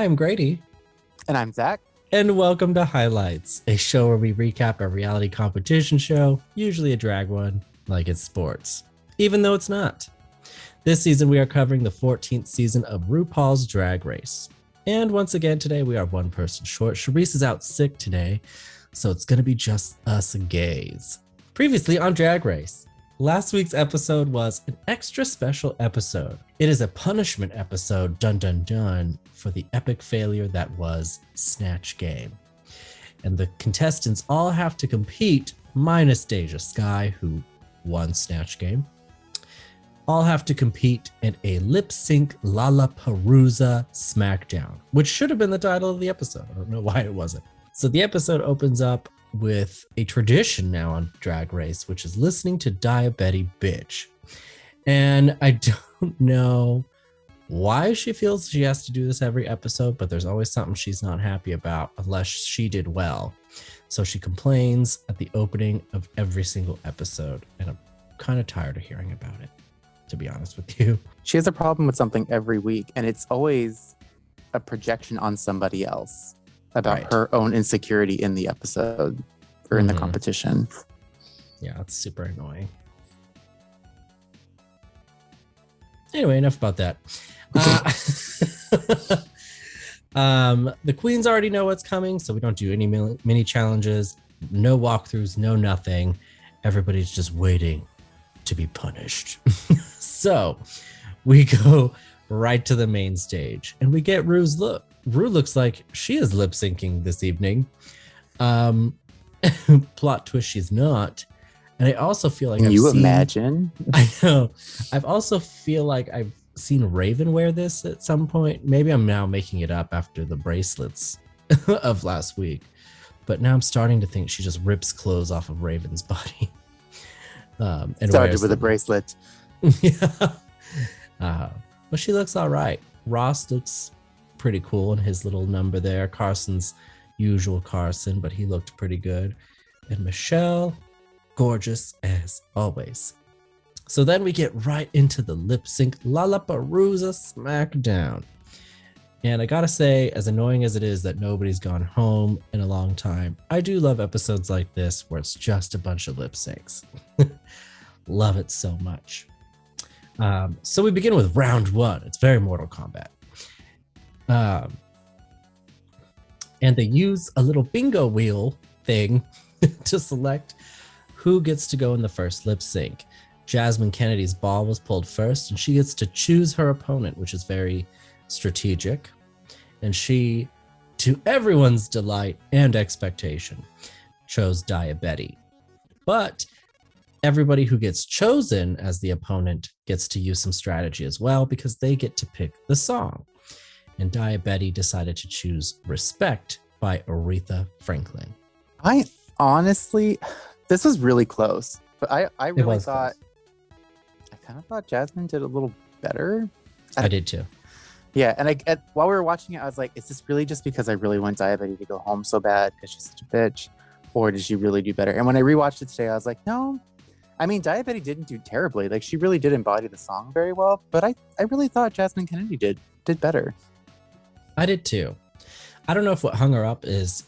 am Grady. And I'm Zach. And welcome to Highlights, a show where we recap a reality competition show, usually a drag one, like it's sports, even though it's not. This season, we are covering the 14th season of RuPaul's Drag Race. And once again, today we are one person short. Charisse is out sick today, so it's going to be just us gays. Previously on Drag Race, last week's episode was an extra special episode. It is a punishment episode, dun dun dun, for the epic failure that was Snatch Game. And the contestants all have to compete, minus Deja Sky, who won Snatch Game. All have to compete in a lip-sync Lalaparuza Smackdown, which should have been the title of the episode. I don't know why it wasn't. So the episode opens up with a tradition now on Drag Race, which is listening to Daya Bitch. And I don't know why she feels she has to do this every episode, but there's always something she's not happy about unless she did well. So she complains at the opening of every single episode, and I'm kind of tired of hearing about it, to be honest with you. She has a problem with something every week, and it's always a projection on somebody else about her own insecurity in the episode or in the competition. Yeah, it's super annoying. Anyway, enough about that. The queens already know what's coming, so we don't do any mini challenges, no walkthroughs, no nothing. Everybody's just waiting to be punished. So we go right to the main stage and we get Ru's look. Ru looks like she is lip syncing this evening. Plot twist, she's not. And I also feel like imagine? I know. I've also feel like I've seen Raven wear this at some point. Maybe I'm now making it up after the bracelets of last week. But now I'm starting to think she just rips clothes off of Raven's body. And started with a bracelet. Yeah. But she looks all right. Ross looks pretty cool in his little number there. Carson's usual Carson, but he looked pretty good. And Michelle, gorgeous as always. So then we get right into the lip sync Lalaparuza Smackdown. And I gotta say, as annoying as it is that nobody's gone home in a long time, I do love episodes like this where it's just a bunch of lip syncs. Love it so much. So we begin with round one. It's very Mortal Kombat. And they use a little bingo wheel thing to select who gets to go in the first lip sync. Jasmine Kennedy's ball was pulled first, and she gets to choose her opponent, which is very strategic. And she, to everyone's delight and expectation, chose Daya Betty. But everybody who gets chosen as the opponent gets to use some strategy as well, because they get to pick the song. And Daya Betty decided to choose Respect by Aretha Franklin. I honestly, this was really close, but I really thought, close. I kind of thought Jasmine did a little better. I did too. Yeah, and while we were watching it, I was like, is this really just because I really want Daya Betty to go home so bad because she's such a bitch? Or did she really do better? And when I rewatched it today, I was like, no. I mean, Daya Betty didn't do terribly. Like, she really did embody the song very well, but I really thought Jasmine Kennedy did better. I did too. I don't know if what hung her up is,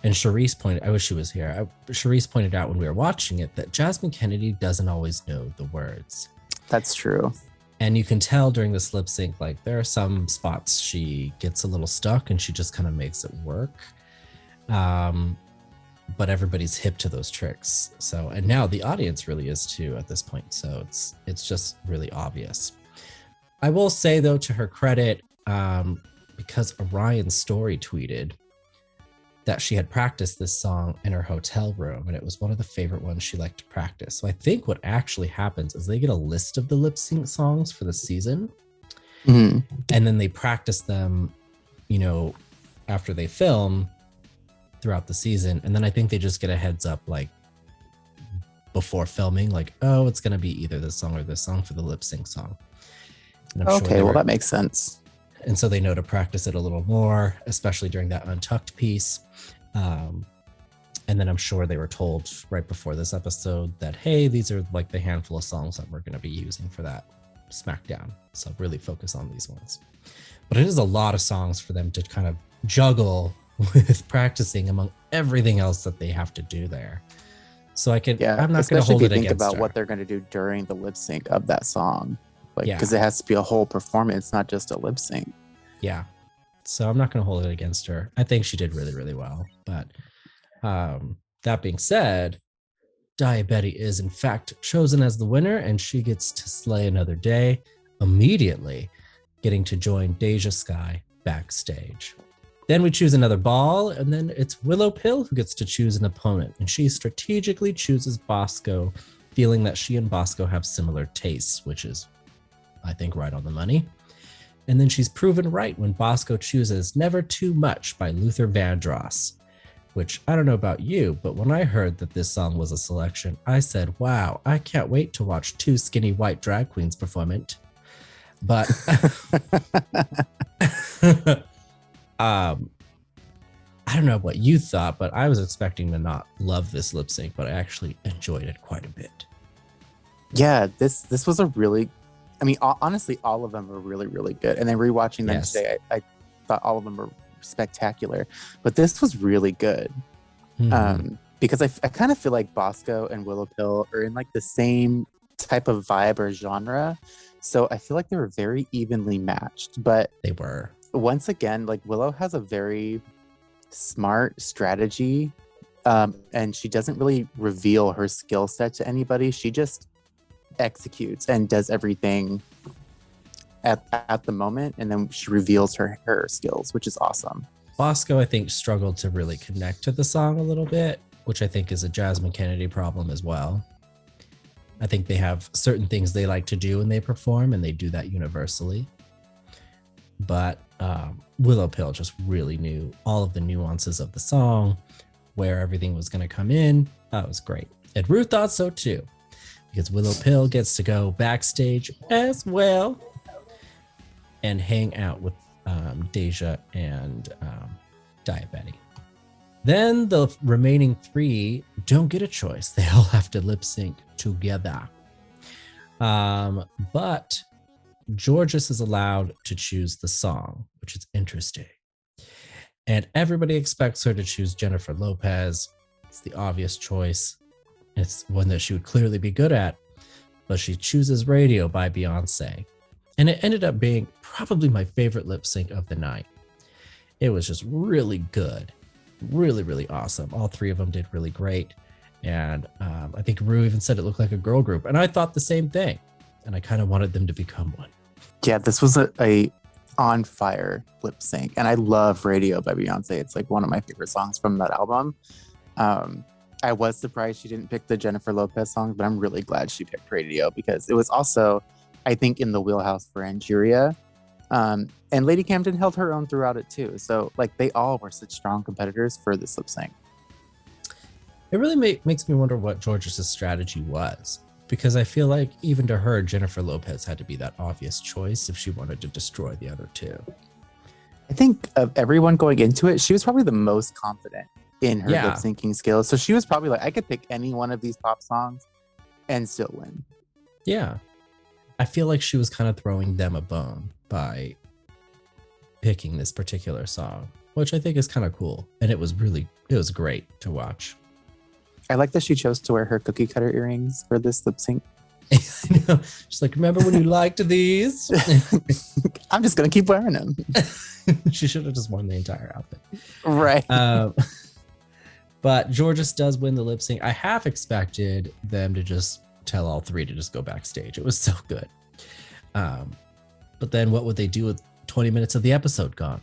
and Charisse pointed, I wish she was here. Charisse pointed out when we were watching it that Jasmine Kennedy doesn't always know the words. That's true. And you can tell during this lip sync, like there are some spots she gets a little stuck and she just kind of makes it work. But everybody's hip to those tricks. So, and now the audience really is too at this point. So it's just really obvious. I will say though, to her credit, because Orion's story tweeted that she had practiced this song in her hotel room, and it was one of the favorite ones she liked to practice. So I think what actually happens is they get a list of the lip sync songs for the season, and then they practice them, after they film throughout the season. And then I think they just get a heads up, like before filming, like, oh, it's going to be either this song or this song for the lip sync song. Okay, well, that makes sense. And so they know to practice it a little more, especially during that Untucked piece. And then I'm sure they were told right before this episode that, hey, these are like the handful of songs that we're going to be using for that Smackdown. So really focus on these ones. But it is a lot of songs for them to kind of juggle with practicing among everything else that they have to do there. So I'm not going to hold it against her. Especially if you think about what they're going to do during the lip sync of that song. Like, Yeah. because it has to be a whole performance, not just a lip sync. Yeah. So I'm not going to hold it against her. I think she did really, really well. But that being said, Daya Betty is in fact chosen as the winner, and she gets to slay another day, immediately getting to join Deja Sky backstage. Then we choose another ball, and then it's Willow Pill who gets to choose an opponent, and she strategically chooses Bosco, feeling that she and Bosco have similar tastes, which is, I think, right on the money. And then she's proven right when Bosco chooses Never Too Much by Luther Vandross, which I don't know about you, but when I heard that this song was a selection, I said, wow, I can't wait to watch two skinny white drag queens perform it. But I don't know what you thought, but I was expecting to not love this lip sync, but I actually enjoyed it quite a bit. Yeah, this was a really, I mean, honestly, all of them were really, really good. And then rewatching them today, I thought all of them were spectacular. But this was really good. Because I kind of feel like Bosco and Willow Pill are in like the same type of vibe or genre. So I feel like they were very evenly matched. But they were. Once again, like Willow has a very smart strategy. And she doesn't really reveal her skill set to anybody. She just executes and does everything at the moment, and then she reveals her skills, which is awesome. Bosco, I think, struggled to really connect to the song a little bit, which I think is a Jasmine Kennedy problem as well. I think they have certain things they like to do when they perform, and they do that universally. But Willow Pill just really knew all of the nuances of the song, where everything was going to come in. That was great. And Ruth thought so too, because Willow Pill gets to go backstage as well and hang out with Deja and Daya Betty. Then the remaining three don't get a choice. They all have to lip sync together. But Georges is allowed to choose the song, which is interesting. And everybody expects her to choose Jennifer Lopez. It's the obvious choice. It's one that she would clearly be good at. But she chooses Radio by Beyonce. And it ended up being probably my favorite lip sync of the night. It was just really good. Really, really awesome. All three of them did really great. And I think Rue even said it looked like a girl group. And I thought the same thing. And I kind of wanted them to become one. Yeah, this was a on fire lip sync. And I love Radio by Beyonce. It's like one of my favorite songs from that album. I was surprised she didn't pick the Jennifer Lopez song, but I'm really glad she picked Radio, because it was also, I think, in the wheelhouse for Angeria. And Lady Camden held her own throughout it too. So like they all were such strong competitors for this lip sync. It really makes me wonder what Georges' strategy was, because I feel like even to her, Jennifer Lopez had to be that obvious choice if she wanted to destroy the other two. I think of everyone going into it, she was probably the most confident in her lip syncing skills. So she was probably like, I could pick any one of these pop songs and still win. Yeah. I feel like she was kind of throwing them a bone by picking this particular song, which I think is kind of cool. And it was great to watch. I like that she chose to wear her cookie cutter earrings for this lip sync. I know. She's like, remember when you liked these? I'm just going to keep wearing them. She should have just worn the entire outfit. Right. But Georges does win the lip sync. I half expected them to just tell all three to just go backstage. It was so good. But then what would they do with 20 minutes of the episode gone?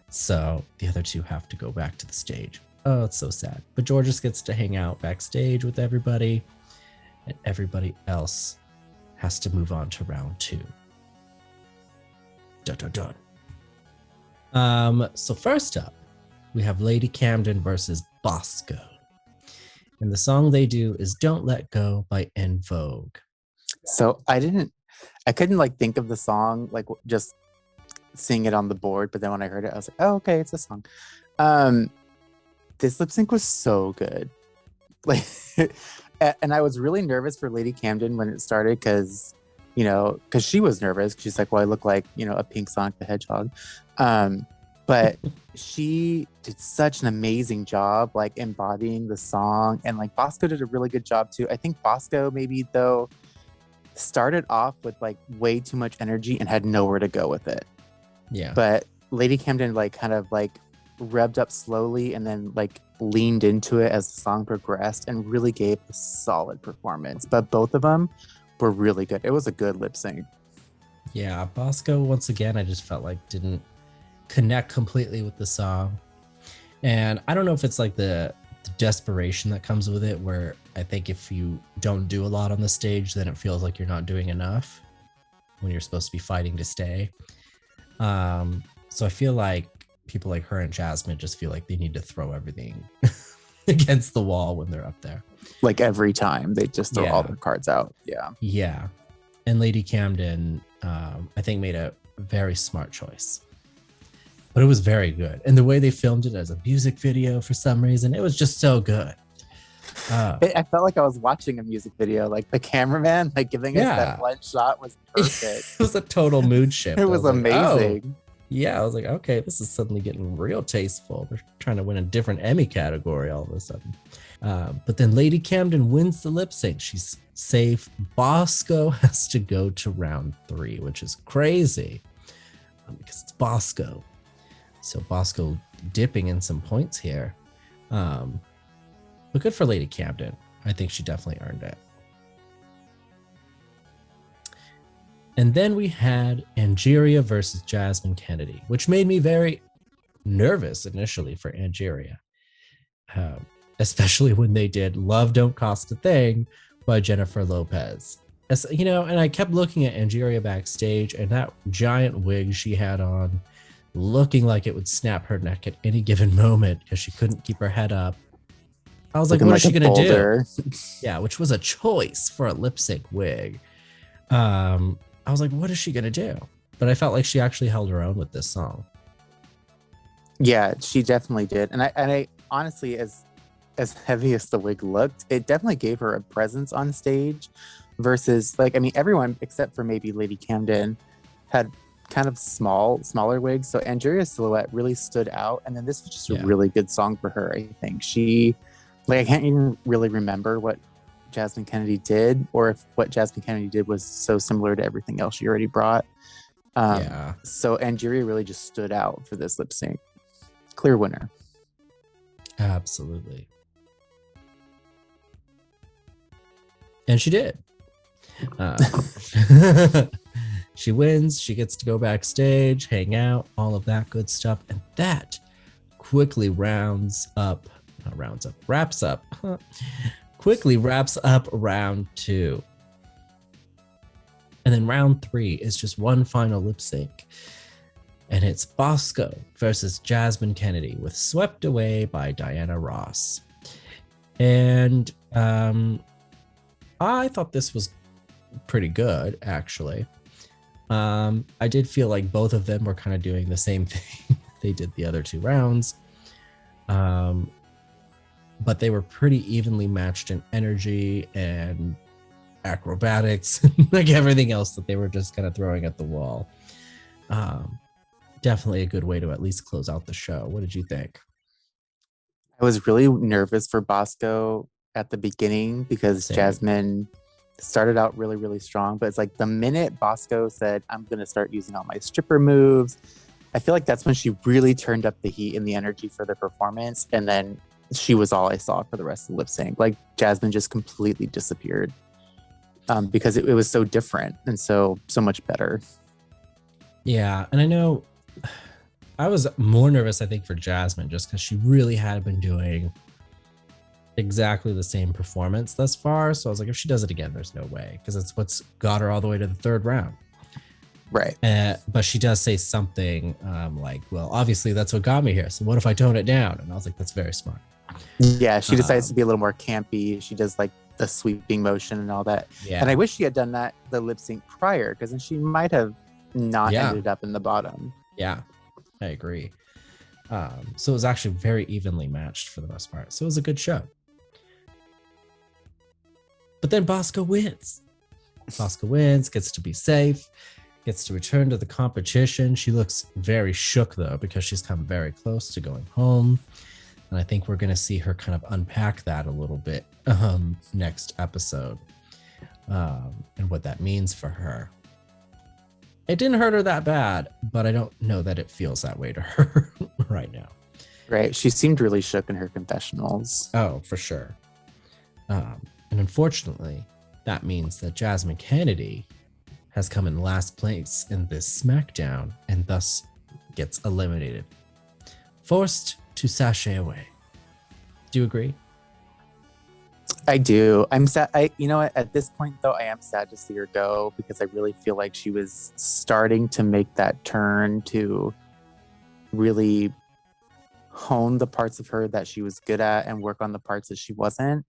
So the other two have to go back to the stage. Oh, it's so sad. But Georges gets to hang out backstage with everybody, and everybody else has to move on to round two. Dun, dun, dun. So first up, we have Lady Camden versus Bosco. And the song they do is Don't Let Go by En Vogue. So I couldn't like think of the song, like just seeing it on the board. But then when I heard it, I was like, oh, okay, it's a song. This lip sync was so good. Like, and I was really nervous for Lady Camden when it started, because you know, because she was nervous. She's like, well, I look like, you know, a pink Sonic the Hedgehog. But she did such an amazing job, like embodying the song. And like Bosco did a really good job too. I think Bosco maybe though started off with like way too much energy and had nowhere to go with it. Yeah. But Lady Camden like kind of like revved up slowly and then like leaned into it as the song progressed and really gave a solid performance. But both of them were really good. It was a good lip sync. Yeah, Bosco, once again, I just felt like didn't connect completely with the song. And I don't know if it's like the desperation that comes with it, where I think if you don't do a lot on the stage, then it feels like you're not doing enough when you're supposed to be fighting to stay. So I feel like people like her and Jasmine just feel like they need to throw everything against the wall when they're up there. Like every time they just throw all their cards out. Yeah. Yeah. And Lady Camden, I think, made a very smart choice. But it was very good. And the way they filmed it as a music video, for some reason, it was just so good. I felt like I was watching a music video. Like the cameraman, like giving us that one shot was perfect. It was a total mood shift. It was amazing. Like, oh. Yeah, I was like, okay, this is suddenly getting real tasteful. They're trying to win a different Emmy category all of a sudden. But then Lady Camden wins the lip sync. She's safe. Bosco has to go to round 3, which is crazy because it's Bosco. So Bosco dipping in some points here. But good for Lady Camden. I think she definitely earned it. And then we had Angeria versus Jasmine Kennedy, which made me very nervous initially for Angeria. Especially when they did Love Don't Cost a Thing by Jennifer Lopez. As, you know, and I kept looking at Angeria backstage, and that giant wig she had on, looking like it would snap her neck at any given moment because she couldn't keep her head up. I was like, what is she going to do? Yeah, which was a choice for a lip sync wig. I was like, what is she going to do? But I felt like she actually held her own with this song. Yeah, she definitely did. And I honestly, as heavy as the wig looked, it definitely gave her a presence on stage versus, like, I mean, everyone except for maybe Lady Camden had kind of smaller wigs. So Angeria's silhouette really stood out. And then this was just a really good song for her, I think. She, like, I can't even really remember what Jasmine Kennedy did, or if what Jasmine Kennedy did was so similar to everything else she already brought. So Angeria really just stood out for this lip sync. Clear winner. Absolutely. And she did. She wins. She gets to go backstage, hang out, all of that good stuff. And that quickly wraps up round 2. And then round 3 is just one final lip sync. And it's Bosco versus Jasmine Kennedy with Swept Away by Diana Ross. And I thought this was pretty good, actually. I did feel like both of them were kind of doing the same thing they did the other 2 rounds. But they were pretty evenly matched in energy and acrobatics, like everything else that they were just kind of throwing at the wall. Definitely a good way to at least close out the show. What did you think? I was really nervous for Bosco at the beginning because Jasmine started out really, really strong. But it's like the minute Bosco said, I'm going to start using all my stripper moves, I feel like that's when she really turned up the heat and the energy for the performance. And then she was all I saw for the rest of the lip sync. Like Jasmine just completely disappeared because it was so different and so much better. Yeah. And I know I was more nervous, I think, for Jasmine just because she really had been doing exactly the same performance thus far. So I was like, if she does it again, there's no way, because it's what's got her all the way to the 3rd round. Right. But she does say something like, well, obviously that's what got me here. So what if I tone it down? And I was like, that's very smart. Yeah, she decides to be a little more campy. She does like the sweeping motion and all that. Yeah. And I wish she had done that, the lip sync prior, because then she might have not ended up in the bottom. Yeah, I agree. So it was actually very evenly matched for the most part. So it was a good show. But then Bosco wins. Asuka wins, gets to be safe, gets to return to the competition. She looks very shook though, because she's come very close to going home. And I think we're going to see her kind of unpack that a little bit next episode, and what that means for her. It didn't hurt her that bad, but I don't know that it feels that way to her right now. Right. She seemed really shook in her confessionals. Oh, for sure. And unfortunately, that means that Jasmine Kennedy has come in last place in this Smackdown and thus gets eliminated. Forced to sashay away. Do you agree? I do. I'm sad. You know what? At this point, though, I am sad to see her go because I really feel like she was starting to make that turn to really hone the parts of her that she was good at and work on the parts that she wasn't.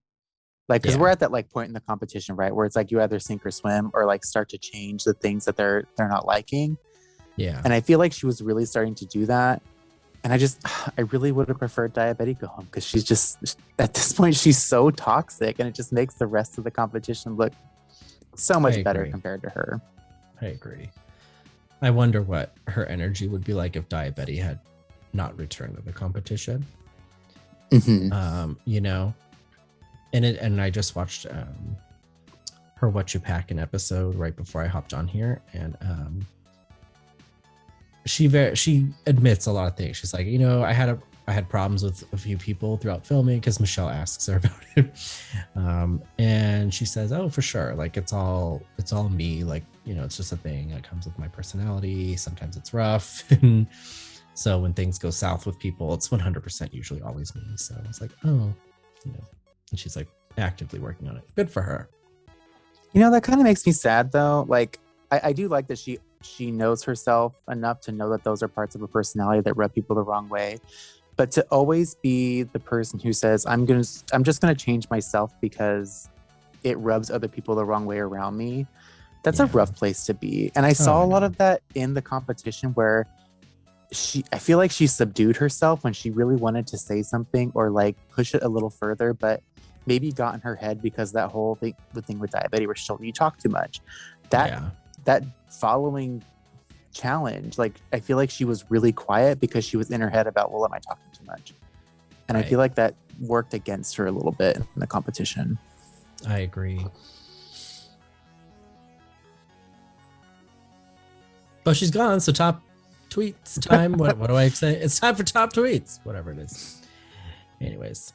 Like, because we're at that like point in the competition, right, where it's like you either sink or swim, or like start to change the things that they're not liking. Yeah. And I feel like she was really starting to do that. And I really would have preferred Daya Betty go home because she's just, at this point, she's so toxic, and it just makes the rest of the competition look so much better compared to her. I agree. I wonder what her energy would be like if Daya Betty had not returned to the competition. Mm-hmm. You know, and I just watched her What You Packin' episode right before I hopped on here, and she admits a lot of things. She's like, you know, I had problems with a few people throughout filming, because Michelle asks her about it, and she says, oh, for sure, like it's all me, like, you know, it's just a thing that comes with my personality. Sometimes it's rough, and so when things go south with people, it's 100% usually always me. So I was like, oh, you know, and she's like actively working on it. Good for her. You know, that kind of makes me sad though. Like, I do like that she knows herself enough to know that those are parts of her personality that rub people the wrong way. But to always be the person who says, I'm just gonna change myself because it rubs other people the wrong way around me, that's a rough place to be. And I saw a lot of that in the competition, where I feel like she subdued herself when she really wanted to say something or like push it a little further, but maybe got in her head because that whole thing, the thing with diabetes, where she'll you talk too much. That following challenge, like I feel like she was really quiet because she was in her head about, well, am I talking too much? And I feel like that worked against her a little bit in the competition. I agree. But she's gone, so top tweets time. What do I say? It's time for top tweets, whatever it is. Anyways.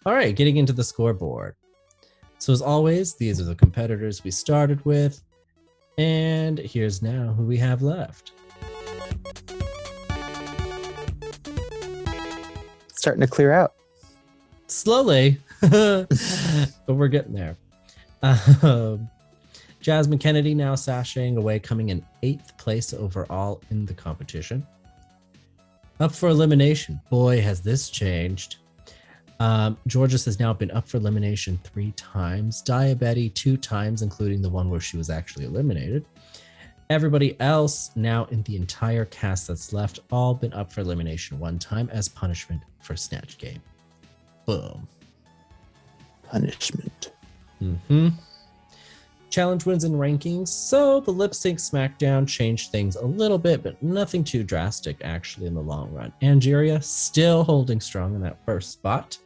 All right, getting into the scoreboard. So as always, these are the competitors we started with. And here's now who we have left. Starting to clear out. Slowly, but we're getting there. Jasmine Kennedy now sashaying away, coming in 8th place overall in the competition. Up for elimination. Boy, has this changed. Georges has now been up for elimination 3 times. Daya Betty 2 times, including the one where she was actually eliminated. Everybody else now in the entire cast that's left, all been up for elimination 1 time as punishment for Snatch Game. Boom. Punishment. Challenge wins and rankings. So the lip sync Smackdown changed things a little bit, but nothing too drastic actually in the long run. Angeria still holding strong in that first spot.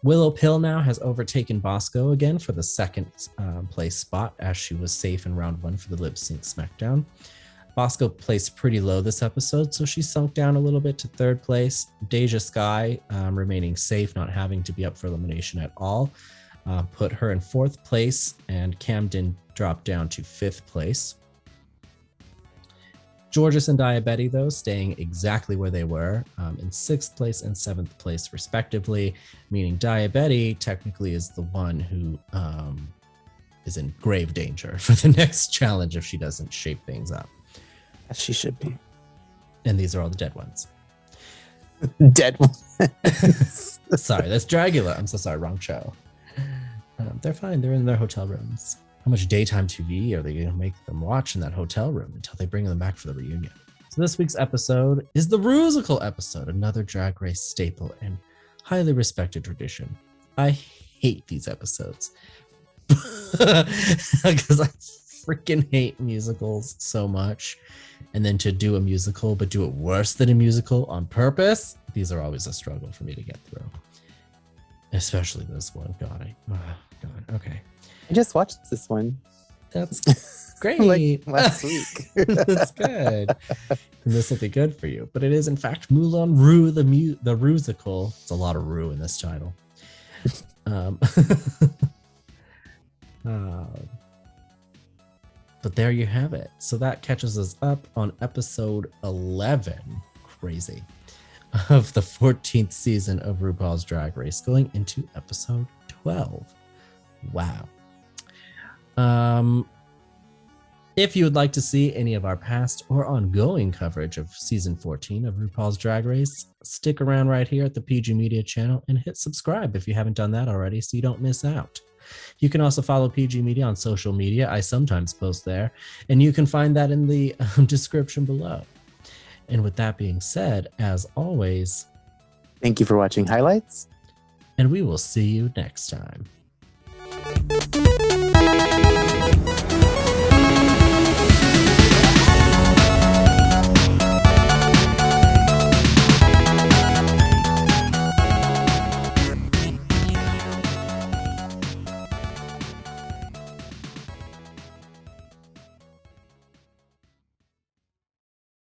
Willow Pill now has overtaken Bosco again for the second place spot, as she was safe in round 1 for the lip sync Smackdown. Bosco placed pretty low this episode, so she sunk down a little bit to 3rd place. Deja Sky, remaining safe, not having to be up for elimination at all, put her in 4th place, and Camden dropped down to 5th place. Georges and Daya, though, staying exactly where they were, in 6th place and 7th place, respectively, meaning Daya technically is the one who is in grave danger for the next challenge if she doesn't shape things up. As she should be. And these are all the dead ones. Dead ones. Sorry, that's Dragula. I'm so sorry, wrong show. They're fine. They're in their hotel rooms. How much daytime TV are they going to make them watch in that hotel room until they bring them back for the reunion? So this week's episode is the Rusical episode, another Drag Race staple and highly respected tradition. I hate these episodes because I freaking hate musicals so much. And then to do a musical, but do it worse than a musical on purpose, these are always a struggle for me to get through. Especially this one. God, okay. I just watched this one. That's great. Like last week. That's good. And this will be good for you. But it is, in fact, Moulin Rouge, the Rusical. It's a lot of Rue in this title. But there you have it. So that catches us up on episode 11. Crazy. Of the 14th season of RuPaul's Drag Race, going into episode 12. Wow. If you would like to see any of our past or ongoing coverage of season 14 of RuPaul's Drag Race, stick around right here at the PG Media channel and hit subscribe if you haven't done that already so you don't miss out. You can also follow PG Media on social media. I sometimes post there, and you can find that in the description below. And with that being said, as always, thank you for watching highlights, and we will see you next time.